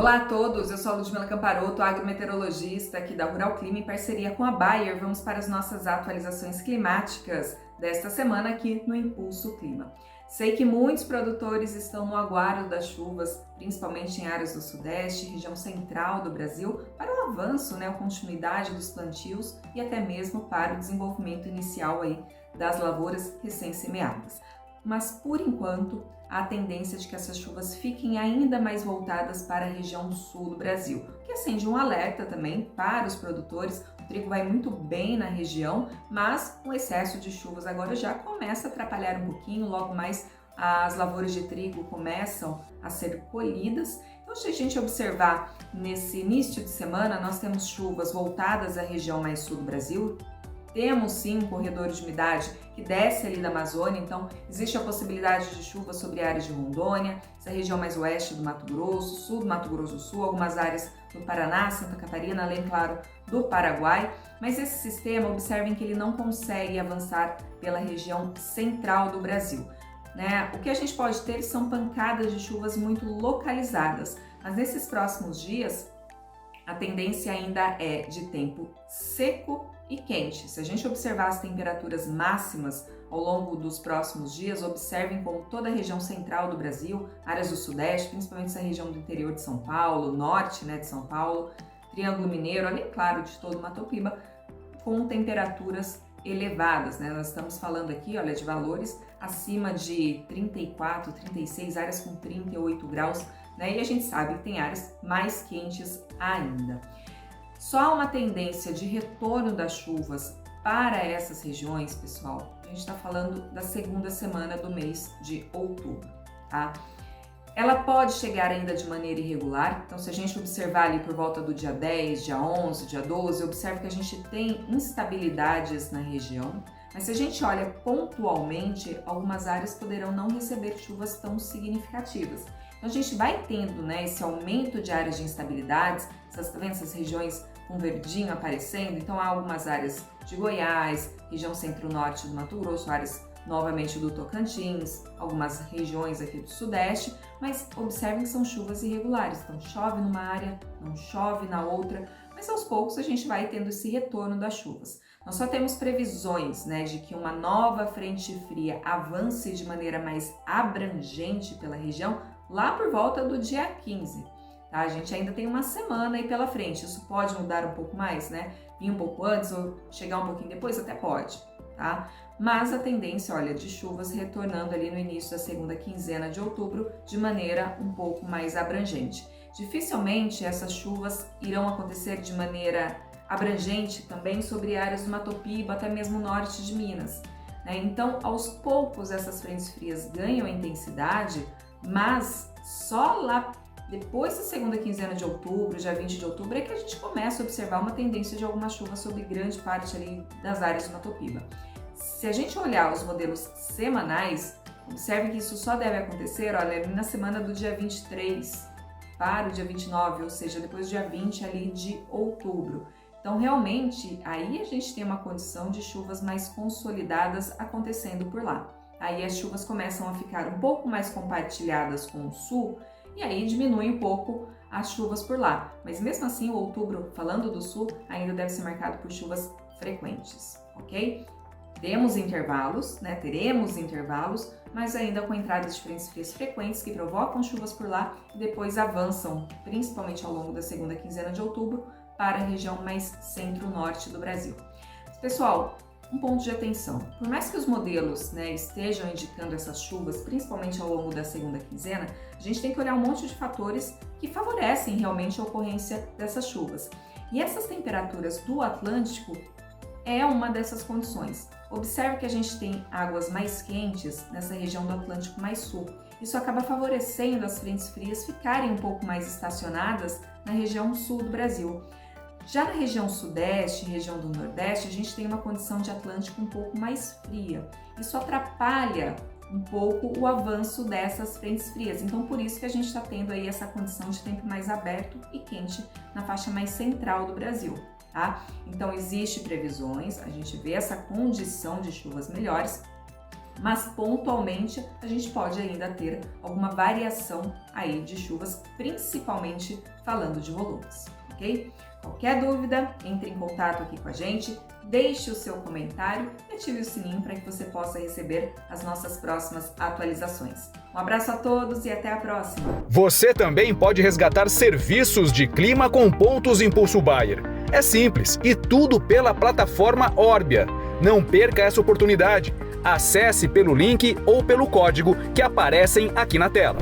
Olá a todos, eu sou a Ludmila Camparoto, agrometeorologista aqui da Rural Clima, em parceria com a Bayer. Vamos para as nossas atualizações climáticas desta semana aqui no Impulso Clima. Sei que muitos produtores estão no aguardo das chuvas, principalmente em áreas do Sudeste, região central do Brasil, para o avanço, a continuidade dos plantios e até mesmo para o desenvolvimento inicial das lavouras recém-semeadas. Mas, por enquanto, há a tendência de que essas chuvas fiquem ainda mais voltadas para a região sul do Brasil, o que acende um alerta também para os produtores. O trigo vai muito bem na região, mas o excesso de chuvas agora já começa a atrapalhar um pouquinho, logo mais as lavouras de trigo começam a ser colhidas. Então, se a gente observar nesse início de semana, nós temos chuvas voltadas à região mais sul do Brasil. Temos sim um corredor de umidade que desce ali da Amazônia, então existe a possibilidade de chuva sobre áreas de Rondônia, essa região mais oeste do Mato Grosso, sul do Mato Grosso do Sul, algumas áreas do Paraná, Santa Catarina, além, claro, do Paraguai. Mas esse sistema, observem que ele não consegue avançar pela região central do Brasil. O que a gente pode ter são pancadas de chuvas muito localizadas, mas nesses próximos dias a tendência ainda é de tempo seco e quente. Se a gente observar as temperaturas máximas ao longo dos próximos dias, observem como toda a região central do Brasil, áreas do Sudeste, principalmente essa região do interior de São Paulo, norte de São Paulo, Triângulo Mineiro, além, claro, de todo o Mato Piba, com temperaturas elevadas. Nós estamos falando aqui, olha, de valores acima de 34, 36, áreas com 38 graus, e a gente sabe que tem áreas mais quentes ainda. Só há uma tendência de retorno das chuvas para essas regiões, pessoal. A gente está falando da segunda semana do mês de outubro, tá? Ela pode chegar ainda de maneira irregular, então se a gente observar ali por volta do dia 10, dia 11, dia 12, observe que a gente tem instabilidades na região, mas se a gente olha pontualmente, algumas áreas poderão não receber chuvas tão significativas. Então a gente vai tendo esse aumento de áreas de instabilidades, tá vendo essas regiões com verdinho aparecendo? Então há algumas áreas de Goiás, região centro-norte do Mato Grosso, áreas novamente do Tocantins, algumas regiões aqui do Sudeste, mas observem que são chuvas irregulares, então chove numa área, não chove na outra, mas aos poucos a gente vai tendo esse retorno das chuvas. Nós só temos previsões de que uma nova frente fria avance de maneira mais abrangente pela região lá por volta do dia 15. Tá? A gente ainda tem uma semana aí pela frente, isso pode mudar um pouco mais, vir um pouco antes ou chegar um pouquinho depois, até pode, tá? Mas a tendência, olha, de chuvas retornando ali no início da segunda quinzena de outubro de maneira um pouco mais abrangente. Dificilmente essas chuvas irão acontecer de maneira abrangente também sobre áreas do Mato Piba, até mesmo norte de Minas, Então, aos poucos essas frentes frias ganham intensidade, mas só lá depois da segunda quinzena de outubro, dia 20 de outubro, é que a gente começa a observar uma tendência de alguma chuva sobre grande parte ali das áreas do Mato Piba. Se a gente olhar os modelos semanais, observe que isso só deve acontecer, olha, na semana do dia 23 para o dia 29, ou seja, depois do dia 20 ali de outubro. Então, realmente, aí a gente tem uma condição de chuvas mais consolidadas acontecendo por lá. Aí as chuvas começam a ficar um pouco mais compartilhadas com o sul e aí diminui um pouco as chuvas por lá. Mas mesmo assim, o outubro, falando do sul, ainda deve ser marcado por chuvas frequentes, ok? Teremos intervalos, mas ainda com entradas de frentes frias frequentes que provocam chuvas por lá e depois avançam, principalmente ao longo da segunda quinzena de outubro, para a região mais centro-norte do Brasil. Pessoal, um ponto de atenção, por mais que os modelos estejam indicando essas chuvas, principalmente ao longo da segunda quinzena, a gente tem que olhar um monte de fatores que favorecem realmente a ocorrência dessas chuvas. E essas temperaturas do Atlântico é uma dessas condições. Observe que a gente tem águas mais quentes nessa região do Atlântico mais sul. Isso acaba favorecendo as frentes frias ficarem um pouco mais estacionadas na região sul do Brasil. Já na região sudeste, região do nordeste, a gente tem uma condição de Atlântico um pouco mais fria. Isso atrapalha um pouco o avanço dessas frentes frias. Então, por isso que a gente está tendo aí essa condição de tempo mais aberto e quente na faixa mais central do Brasil, tá? Então, existe previsões, a gente vê essa condição de chuvas melhores, mas pontualmente a gente pode ainda ter alguma variação aí de chuvas, principalmente falando de volumes, ok? Qualquer dúvida, entre em contato aqui com a gente, deixe o seu comentário e ative o sininho para que você possa receber as nossas próximas atualizações. Um abraço a todos e até a próxima! Você também pode resgatar serviços de clima com pontos Impulso Bayer. É simples e tudo pela plataforma Orbia. Não perca essa oportunidade. Acesse pelo link ou pelo código que aparecem aqui na tela.